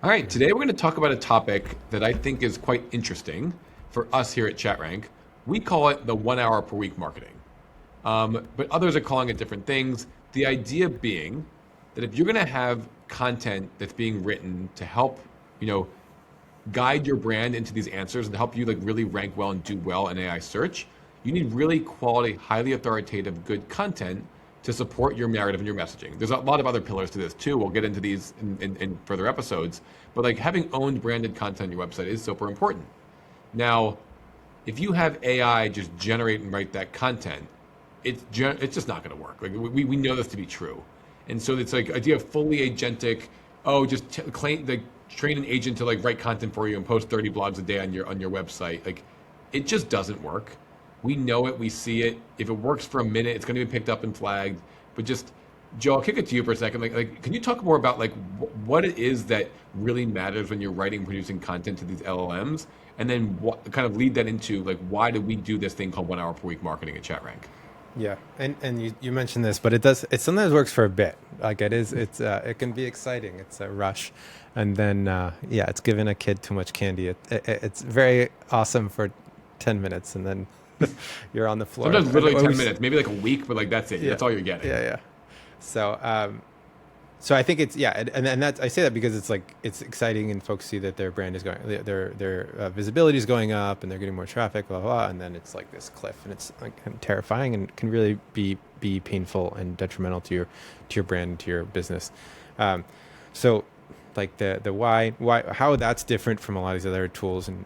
All right, today we're going to talk about a topic that I think is quite interesting for us here at ChatRank. We call it the 1 hour per week marketing, but others are calling it different things. The idea being that if you're going to have content that's being written to help, you know, guide your brand into these answers and to help you like really rank well and do well in AI search, you need really quality, highly authoritative, good content to support your narrative and your messaging. There's a lot of other pillars to this too. We'll get into these in further episodes. But like having owned branded content on your website is super important. Now, if you have AI just generate and write that content, it's just not going to work. Like we know this to be true, and so it's like idea of fully agentic. Oh, just claim like train an agent to like write content for you and post 30 blogs a day on your website. Like it just doesn't work. We know it. We see it. If it works for a minute, it's going to be picked up and flagged. But just Joe, I'll kick it to you for a second. Like, can you talk more about like what it is that really matters when you're writing and producing content to these LLMs, and then what kind of lead that into like why do we do this thing called 1 hour per week marketing at ChatRank? Yeah, and you mentioned this, but it sometimes works for a bit. Like it can be exciting. It's a rush, and then yeah, it's giving a kid too much candy. It's very awesome for 10 minutes, and then you're on the floor. Sometimes literally 10 minutes, maybe like a week, but like that's it. Yeah, That's all you're getting. yeah. So so I think it's, yeah, and that I say that because it's like it's exciting and folks see that their brand is going, their visibility is going up and they're getting more traffic, blah, blah, blah, and then it's like this cliff and it's like kind of terrifying and can really be painful and detrimental to your brand, to your business. So like the why how that's different from a lot of these other tools, and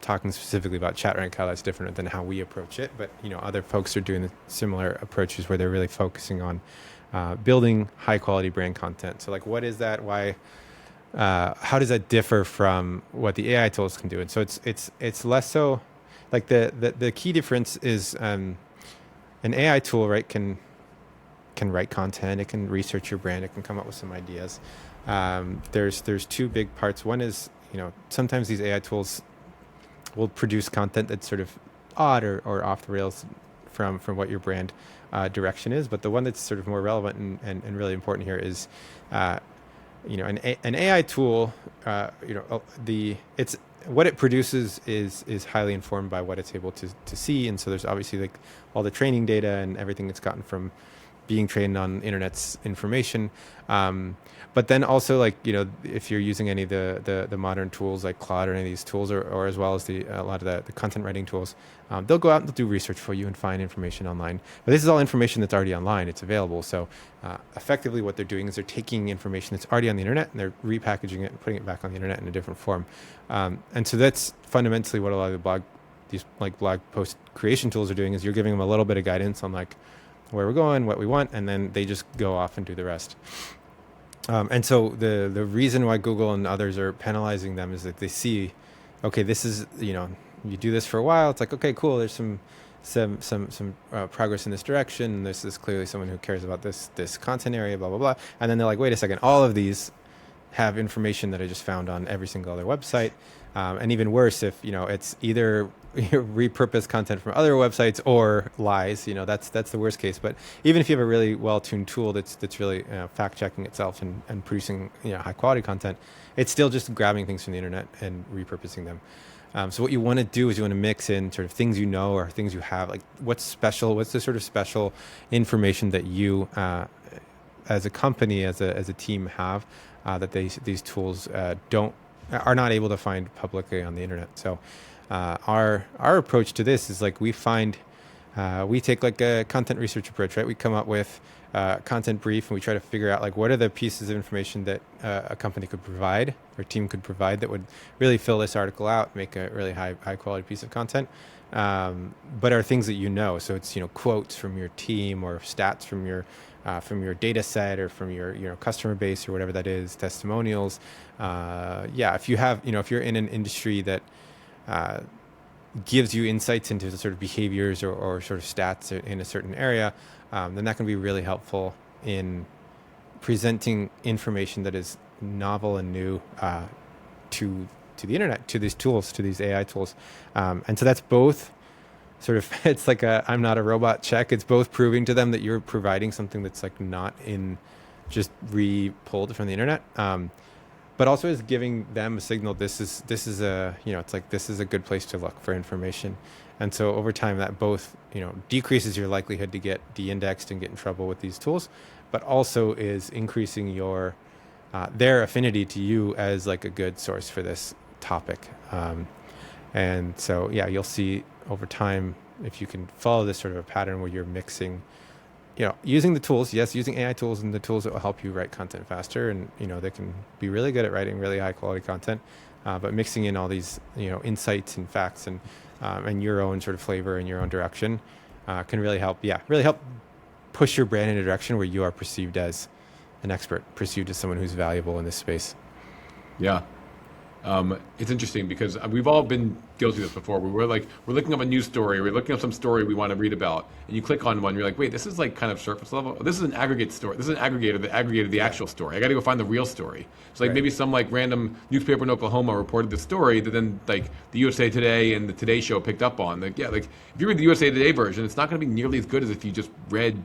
talking specifically about ChatRank, how that's different than how we approach it. But other folks are doing similar approaches where they're really focusing on building high quality brand content. So like, what is that? Why? How does that differ from what the AI tools can do? And so it's less so like the key difference is an AI tool, right? Can write content. It can research your brand. It can come up with some ideas. There's two big parts. One is sometimes these AI tools will produce content that's sort of odd or off the rails from what your brand direction is. But the one that's sort of more relevant and really important here is, an AI tool. It's what it produces is highly informed by what it's able to see, and so there's obviously like all the training data and everything it's gotten from being trained on internet's information. But then also like, if you're using any of the modern tools like Claude or any of these tools, or as well as a lot of the content writing tools, they'll go out and they'll do research for you and find information online. But this is all information that's already online. It's available. So effectively what they're doing is they're taking information that's already on the internet and they're repackaging it and putting it back on the internet in a different form. And so that's fundamentally what a lot of these like blog post creation tools are doing, is you're giving them a little bit of guidance on like where we're going, what we want, and then they just go off and do the rest. And so the reason why Google and others are penalizing them is that they see, okay, this is, you do this for a while. It's like, okay, cool. There's some progress in this direction. And this is clearly someone who cares about this content area, blah, blah, blah. And then they're like, wait a second, all of these have information that I just found on every single other website. And even worse, if, it's either repurposed content from other websites or lies, that's the worst case. But even if you have a really well-tuned tool that's really fact-checking itself and producing high-quality content, it's still just grabbing things from the internet and repurposing them. So what you want to do is you want to mix in sort of things or things you have, like what's special, what's the sort of special information that you as a company, as a team have that these tools are not able to find publicly on the internet. So our approach to this is like we take like a content research approach, right? We come up with a content brief and we try to figure out like what are the pieces of information that a company could provide or team could provide that would really fill this article out, make a really high quality piece of content, but are things that so it's quotes from your team or stats from your data set or from your customer base or whatever that is, testimonials. If you have if you're in an industry that gives you insights into the sort of behaviors or sort of stats in a certain area, then that can be really helpful in presenting information that is novel and new to the internet, to these tools, to these AI tools. And so that's both sort of, it's like I'm not a robot check. It's both proving to them that you're providing something that's like not in just re-pulled from the internet. but also is giving them a signal. This is a, it's like, this is a good place to look for information. And so over time that both, decreases your likelihood to get de-indexed and get in trouble with these tools, but also is increasing their affinity to you as like a good source for this topic. And so, yeah, you'll see over time, if you can follow this sort of a pattern where you're mixing, using the tools, yes, using AI tools and the tools that will help you write content faster. And, they can be really good at writing really high quality content, but mixing in all these, insights and facts and your own sort of flavor and your own direction can really help, really help push your brand in a direction where you are perceived as an expert, perceived as someone who's valuable in this space. Yeah. It's interesting because we've all been guilty of this before. We're looking up a news story, we're looking up some story we want to read about, and you click on one, you're like, wait, this is like kind of surface level. This is an aggregate story. This is an aggregator that aggregated the actual story. I got to go find the real story. So like maybe some like random newspaper in Oklahoma reported the story that then like the USA Today and the Today Show picked up on. Like if you read the USA Today version, it's not going to be nearly as good as if you just read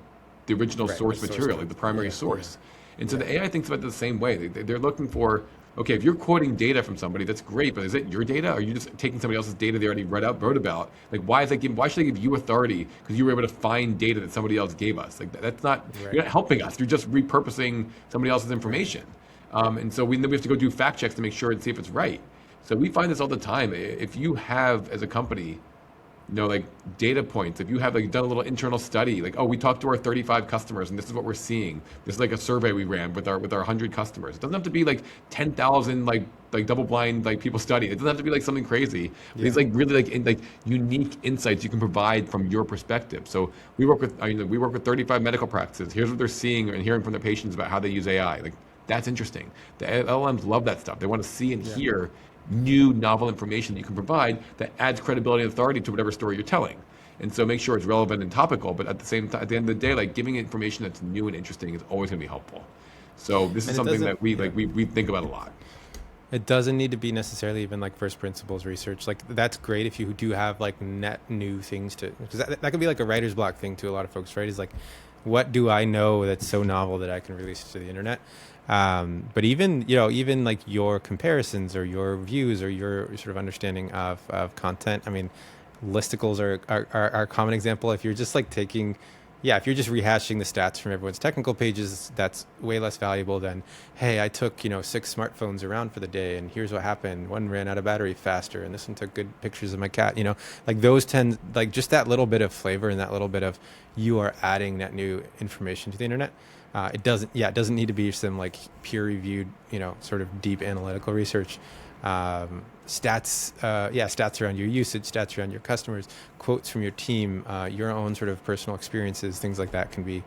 the original source material, like the primary source. And so the AI thinks about it the same way. They're looking for, okay, if you're quoting data from somebody, that's great, but is it your data? Or are you just taking somebody else's data they already wrote about? Like, why should they give you authority? Because you were able to find data that somebody else gave us. Like, that's not, you're not helping us. You're just repurposing somebody else's information. And so we have to go do fact checks to make sure and see if it's right. So we find this all the time. If you have, as a company, like data points, if you have like done a little internal study, like, oh, we talked to our 35 customers and this is what we're seeing. This is like a survey we ran with our 100 customers. It doesn't have to be like 10,000 like double blind like people study. It doesn't have to be like something crazy. But it's like really like unique insights you can provide from your perspective. So we work with 35 medical practices. Here's what they're seeing and hearing from their patients about how they use AI. Like, that's interesting. The LLMs love that stuff. They want to see and hear new novel information that you can provide that adds credibility and authority to whatever story you're telling. And so make sure it's relevant and topical, but at the same time, at the end of the day, like giving information that's new and interesting is always going to be helpful. So this is something that we think about a lot. It doesn't need to be necessarily even like first principles research. Like, that's great if you do have like net new things to, because that could be like a writer's block thing to a lot of folks, right? Is like, what do I know that's so novel that I can release to the internet? But even like your comparisons or your views or your sort of understanding of content. I mean, listicles are a common example. If you're just like if you're just rehashing the stats from everyone's technical pages, that's way less valuable than, hey, I took, 6 smartphones around for the day and here's what happened. One ran out of battery faster and this one took good pictures of my cat, like those tend, like just that little bit of flavor and that little bit of, you are adding that new information to the internet. It doesn't need to be some like peer reviewed, sort of deep analytical research. Stats around your usage, stats around your customers, quotes from your team, your own sort of personal experiences, things like that can be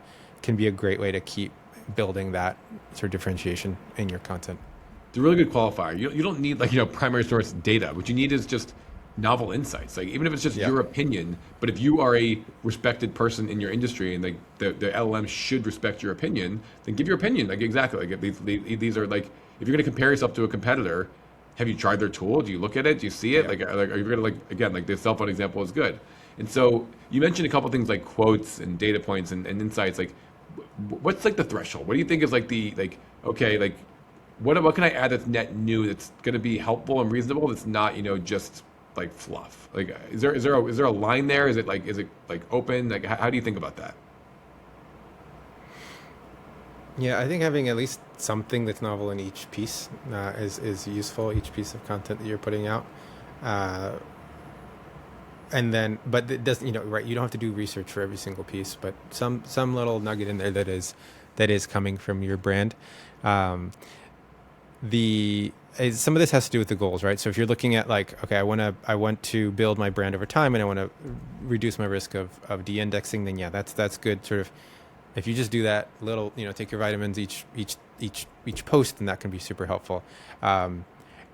a great way to keep building that sort of differentiation in your content. It's a really good qualifier. You don't need like, primary source data. What you need is just novel insights. Like, even if it's just your opinion, but if you are a respected person in your industry and like the LLM should respect your opinion, then give your opinion. Like, exactly. Like, these are like, if you're going to compare yourself to a competitor, have you tried their tool? Do you look at it? Do you see it? Like, are you going to like the cell phone example is good. And so you mentioned a couple things like quotes and data points and insights. Like, what's like the threshold? What do you think is like okay, like what can I add that's net new that's going to be helpful and reasonable? That's not, just like fluff. Like, is there a line there? Is it like open? Like, how do you think about that? Yeah, I think having at least something that's novel in each piece is useful. Each piece of content that you're putting out, and then, but it doesn't, right? You don't have to do research for every single piece, but some little nugget in there that is coming from your brand. Some of this has to do with the goals, right? So if you're looking at like, okay, I want to build my brand over time and I want to reduce my risk of de-indexing, then that's good. Sort of, if you just do that little, take your vitamins each post, then that can be super helpful.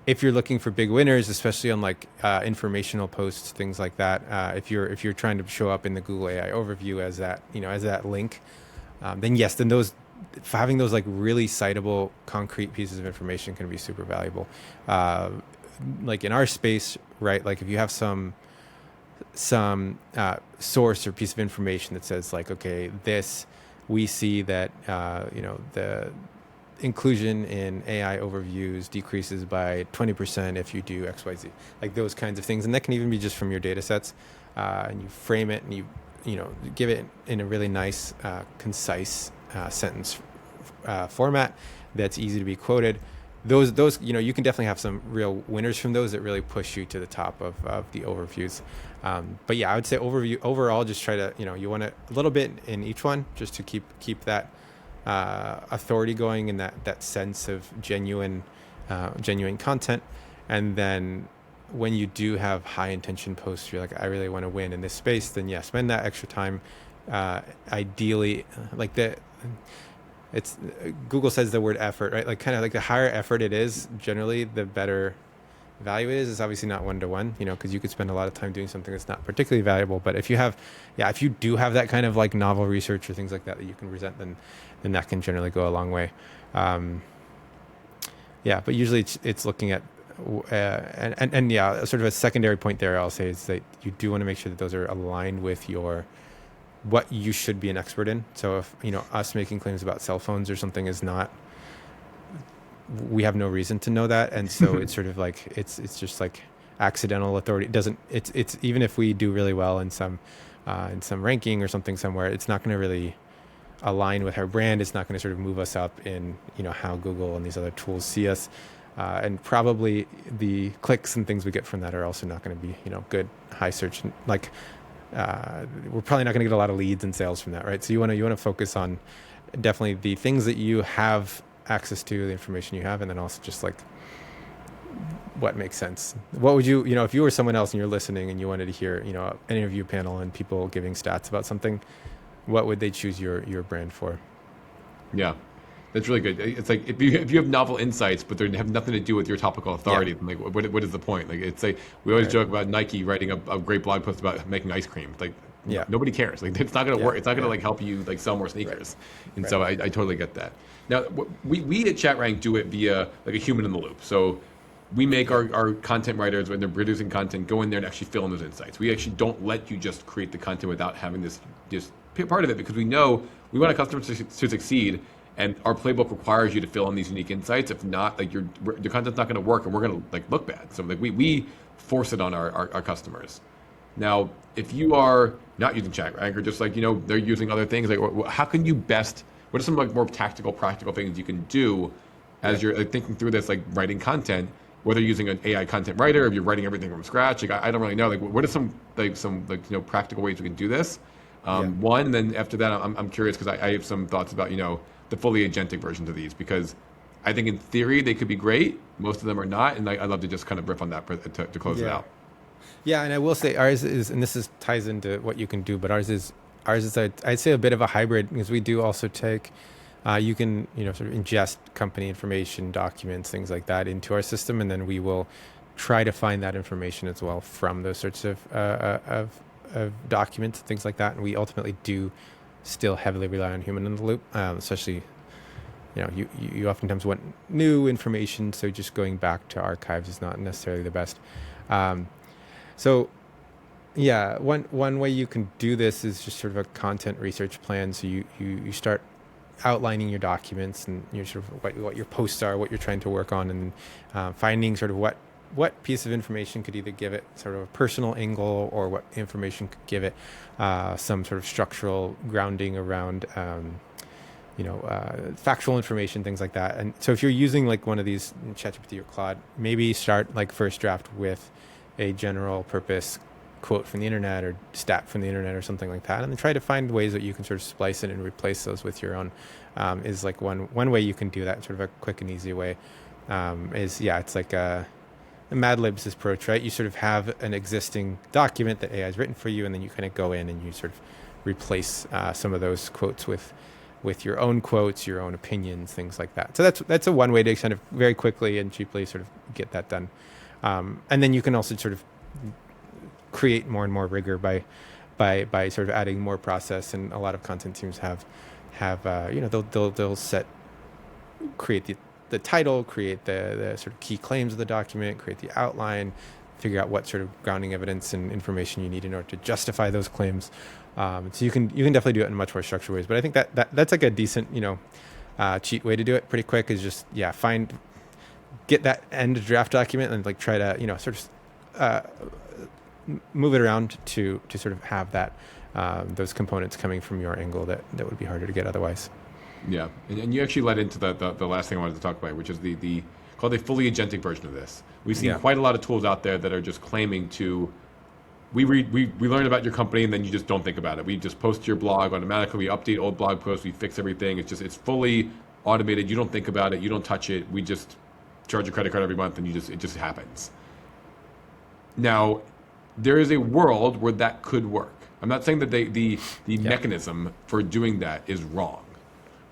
If you're looking for big winners, especially on like informational posts, things like that, if you're trying to show up in the Google AI overview as that link, then yes, then having those like really citable, concrete pieces of information can be super valuable. Like in our space, right? Like if you have some source or piece of information that says like, okay, we see that inclusion in AI overviews decreases by 20% if you do XYZ, like those kinds of things. And that can even be just from your data sets. And you frame it and you know, give it in a really nice, concise sentence format that's easy to be quoted. Those, you know, you can definitely have some real winners from those that really push you to the top of the overviews. But yeah, I would say overall, just try to, you know, you want a little bit in each one just to keep that authority going and that sense of genuine content. And then when you do have high intention posts, you're like, I really want to win in this space, then yeah, spend that extra time. Ideally, like it's Google says the word effort, right? Like kind of like the higher effort it is, generally the better value it is. It's obviously not 1-to-1, you know, because you could spend a lot of time doing something that's not particularly valuable. But if you do have that kind of like novel research or things like that you can present, then that can generally go a long way. Yeah, but usually it's looking at and yeah, sort of a secondary point there I'll say is that you do want to make sure that those are aligned with what you should be an expert in. So if, you know, us making claims about cell phones or something is not, we have no reason to know that. And so it's sort of like, it's just like accidental authority. It's even if we do really well in some ranking or something somewhere, it's not going to really align with our brand. It's not going to sort of move us up in, you know, how Google and these other tools see us. And probably the clicks and things we get from that are also not going to be, you know, good high search, like, we're probably not going to get a lot of leads and sales from that, right? So you want to focus on definitely the things that you have access to, the information you have, and then also just like what makes sense. What would you know, if you were someone else and you're listening and you wanted to hear, you know, an interview panel and people giving stats about something, what would they choose your brand for? Yeah. That's really good. It's like if you have novel insights, but they have nothing to do with your topical authority, then like what is the point? Like it's like we always joke about Nike writing a great blog post about making ice cream. It's like nobody cares. Like it's not going to work. It's not going to like help you like sell more sneakers. Right. And so I totally get that. Now we at ChatRank do it via like a human in the loop. So we make our content writers when they're producing content go in there and actually fill in those insights. We actually don't let you just create the content without having this just part of it, because we know we want our customers to succeed. And our playbook requires you to fill in these unique insights. If not, like your content's not going to work, and we're going to like look bad. So like we force it on our customers. Now, if you are not using ChatRank or just like, you know, they're using other things, like how can you best? What are some like more tactical, practical things you can do as you're like, thinking through this, like writing content, whether you're using an AI content writer, if you're writing everything from scratch? Like I don't really know. Like what are some like you know, practical ways we can do this? One, and then after that, I'm curious because I have some thoughts about, you know, the fully agentic versions of these, because I think in theory they could be great. Most of them are not, and I'd love to just kind of riff on that to close it out. Yeah, and I will say ours is, and this ties into what you can do, but ours is I'd say a bit of a hybrid, because we do also take, you can, you know, sort of ingest company information, documents, things like that into our system, and then we will try to find that information as well from those sorts of documents, things like that, and we ultimately do still heavily rely on human in the loop, especially, you know, you oftentimes want new information, so just going back to archives is not necessarily the best. So yeah, one way you can do this is just sort of a content research plan. So you start outlining your documents and your sort of what your posts are, what you're trying to work on, and finding sort of what piece of information could either give it sort of a personal angle, or what information could give it some sort of structural grounding around, you know, factual information, things like that. And so if you're using like one of these, ChatGPT or Claude, maybe start like first draft with a general purpose quote from the internet or stat from the internet or something like that, and then try to find ways that you can sort of splice it and replace those with your own. Is like one way you can do that, sort of a quick and easy way. It's like a Mad Libs approach, right? You sort of have an existing document that AI has written for you, and then you kind of go in and you sort of replace some of those quotes with your own quotes, your own opinions, things like that. So that's a one way to kind of very quickly and cheaply sort of get that done. And then you can also sort of create more and more rigor by sort of adding more process. And a lot of content teams have you know, they'll create the title, create the sort of key claims of the document, create the outline, figure out what sort of grounding evidence and information you need in order to justify those claims. So you can definitely do it in much more structured ways. But I think that's like a decent, you know, cheat way to do it pretty quick is just get that end draft document and like try to sort of move it around to sort of have that those components coming from your angle that would be harder to get otherwise. Yeah, and you actually led into the last thing I wanted to talk about, which is the called a fully agentic version of this. We've seen quite a lot of tools out there that are just claiming to we learn about your company and then you just don't think about it. We just post to your blog automatically. We update old blog posts. We fix everything. It's fully automated. You don't think about it. You don't touch it. We just charge a credit card every month and it just happens. Now, there is a world where that could work. I'm not saying that the mechanism for doing that is wrong,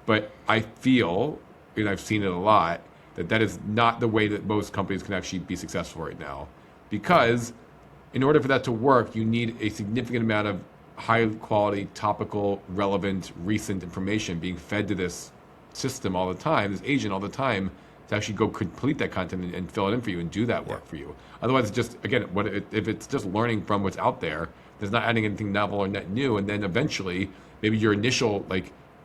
but I feel, and I've seen it a lot, that is not the way that most companies can actually be successful right now, because in order for that to work, you need a significant amount of high quality, topical, relevant, recent information being fed to this system all the time, this agent all the time, to actually go complete that content and fill it in for you and do that work for you. Otherwise, it's just, again, if it's just learning from what's out there, there's not adding anything novel or net new, and then eventually, maybe your initial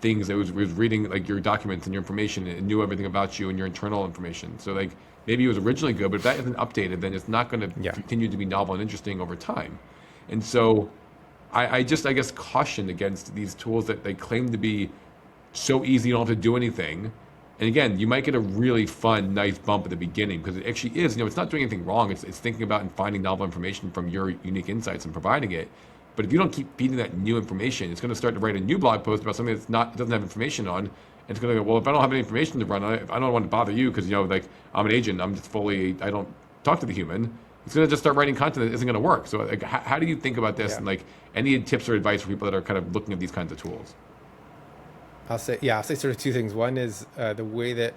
things that was reading your documents and your information and knew everything about you and your internal information. So maybe it was originally good, but if that isn't updated, then it's not going to continue to be novel and interesting over time. And so I guess caution against these tools that they claim to be so easy, you don't have to do anything. And again, you might get a really fun, nice bump at the beginning because it actually is, it's not doing anything wrong. It's thinking about and finding novel information from your unique insights and providing it. But if you don't keep feeding that new information, it's going to start to write a new blog post about something it doesn't have information on. And it's going to go, well, if I don't have any information to run on it, I don't want to bother you because, I'm an agent. I'm just I don't talk to the human. It's going to just start writing content that isn't going to work. So how do you think about this? And any tips or advice for people that are kind of looking at these kinds of tools? I'll say sort of two things. One is the way that,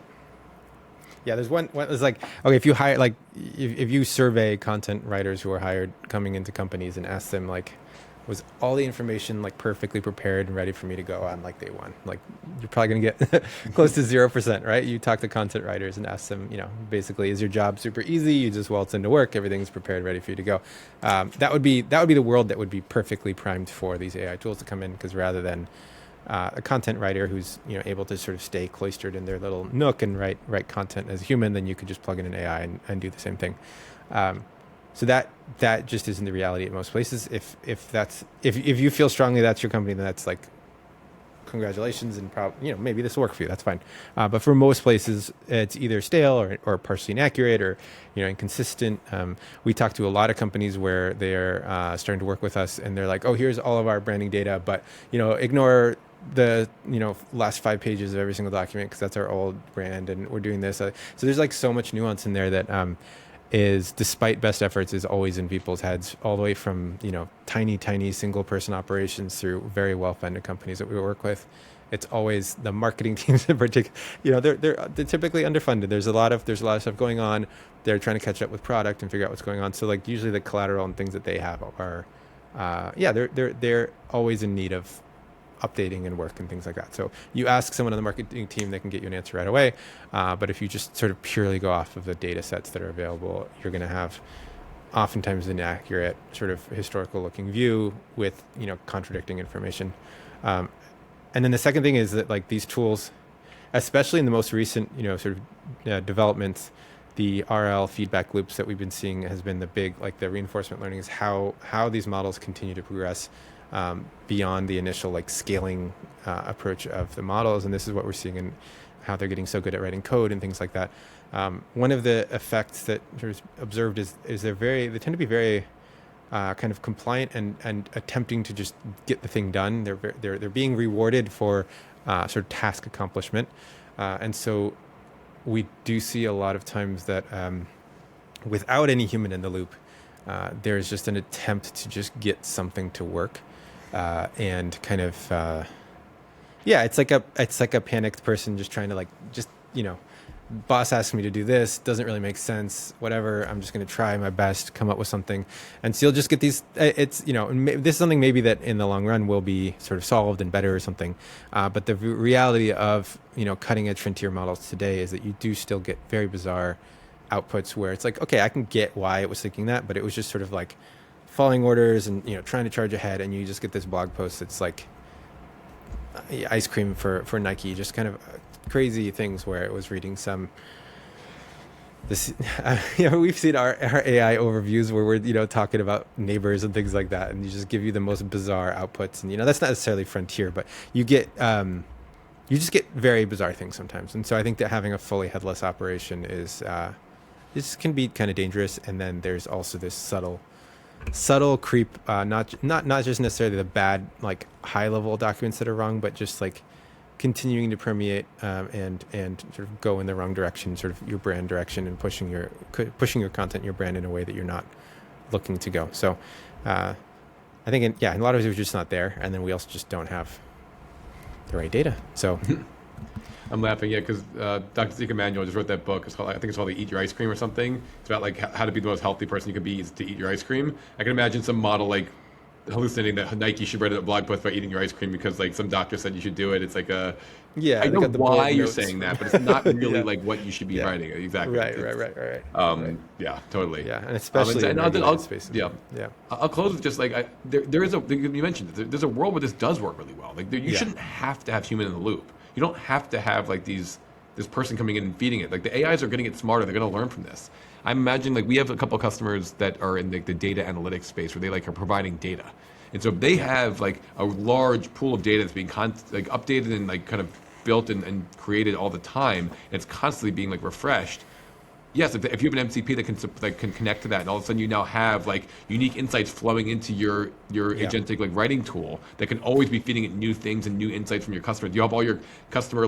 there's one is okay, if you hire, if you survey content writers who are hired coming into companies and ask them, was all the information perfectly prepared and ready for me to go on day one? You're probably going to get close to 0%, right? You talk to content writers and ask them, basically, is your job super easy? You just waltz into work, everything's prepared, ready for you to go. That would be the world that would be perfectly primed for these AI tools to come in, because rather than a content writer who's able to sort of stay cloistered in their little nook and write content as a human, then you could just plug in an AI and do the same thing. So that just isn't the reality at most places. If you feel strongly that's your company, then that's congratulations, and maybe this will work for you. That's fine. But for most places, it's either stale or partially inaccurate or inconsistent. We talk to a lot of companies where they're starting to work with us, and they're like, "Oh, here's all of our branding data, but ignore the last 5 pages of every single document because that's our old brand, and we're doing this." So there's so much nuance in there that is, despite best efforts, is always in people's heads, all the way from tiny single person operations through very well funded companies that we work with. It's always the marketing teams in particular. They're typically underfunded. There's a lot of stuff going on. They're trying to catch up with product and figure out what's going on. So usually the collateral and things that they have are they're always in need of updating and work and things like that. So you ask someone on the marketing team, they can get you an answer right away. But if you just sort of purely go off of the data sets that are available, you're going to have oftentimes an inaccurate sort of historical looking view with, contradicting information. And then the second thing is that these tools, especially in the most recent, sort of developments, the RL feedback loops that we've been seeing has been the big, the reinforcement learning is how these models continue to progress beyond the initial scaling approach of the models. And this is what we're seeing in how they're getting so good at writing code and things like that. One of the effects that was observed is they tend to be very kind of compliant and attempting to just get the thing done. They're being rewarded for sort of task accomplishment. And so we do see a lot of times that without any human in the loop, there's just an attempt to just get something to work. And kind of, it's like a panicked person just trying to boss asks me to do this, doesn't really make sense, whatever. I'm just going to try my best, come up with something. And so you'll just get these, this is something maybe that in the long run will be sort of solved and better or something. But the reality of, cutting edge frontier models today is that you do still get very bizarre outputs where it's okay, I can get why it was thinking that, but it was just sort of following orders and trying to charge ahead, and you just get this blog post that's ice cream for Nike, just kind of crazy things where it was reading some this we've seen our AI overviews where we're talking about neighbors and things like that, and you just give you the most bizarre outputs, and that's not necessarily frontier, but you get you just get very bizarre things sometimes. And so I think that having a fully headless operation is this can be kind of dangerous. And then there's also this subtle creep, not just necessarily the bad like high level documents that are wrong, but just like continuing to permeate and sort of go in the wrong direction, sort of your brand direction, and pushing your content, your brand in a way that you're not looking to go. So I think in a lot of ways we're just not there, and then we also just don't have the right data. So I'm laughing, because Dr. Zeke Emanuel just wrote that book. I think it's called Eat Your Ice Cream or something. It's about like how to be the most healthy person you can be is to eat your ice cream. I can imagine some model like hallucinating that Nike should write a blog post about eating your ice cream because like some doctor said you should do it. It's like I know why you're saying that, but it's not really like what you should be writing. Exactly. Right. Yeah, totally. Yeah, and especially in regulated spaces. Yeah. I'll close with just like there is you mentioned there's a world where this does work really well. Like you shouldn't have to have human in the loop. You don't have to have like this person coming in and feeding it. Like the AIs are going to get smarter. They're going to learn from this. I imagine like we have a couple of customers that are in the data analytics space where they like are providing data. And so if they have like a large pool of data that's being updated and like kind of built and created all the time, and it's constantly being like refreshed. Yes, if you have an MCP that can connect to that, and all of a sudden you now have like unique insights flowing into your agentic like writing tool that can always be feeding it new things and new insights from your customers. You have all your customer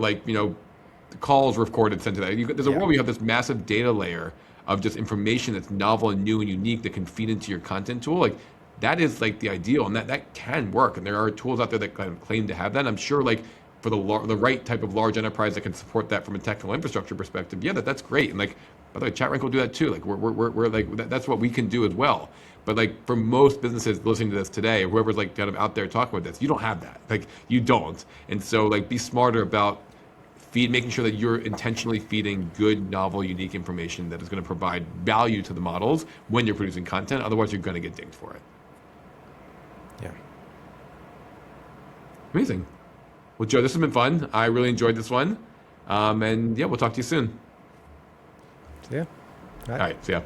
calls recorded, sent to that. There's a world where you have this massive data layer of just information that's novel and new and unique that can feed into your content tool. Like that is like the ideal, and that can work. And there are tools out there that kind of claim to have that. And I'm sure like for the right type of large enterprise that can support that from a technical infrastructure perspective, that's great. And like, by the way, ChatRank will do that too. Like we're like that's what we can do as well. But like for most businesses listening to this today, whoever's like kind of out there talking about this, you don't have that. Like you don't. And so like be smarter about making sure that you're intentionally feeding good, novel, unique information that is going to provide value to the models when you're producing content. Otherwise, you're going to get dinged for it. Yeah. Amazing. Well, Joe, this has been fun. I really enjoyed this one. And we'll talk to you soon. Yeah. All right. See ya.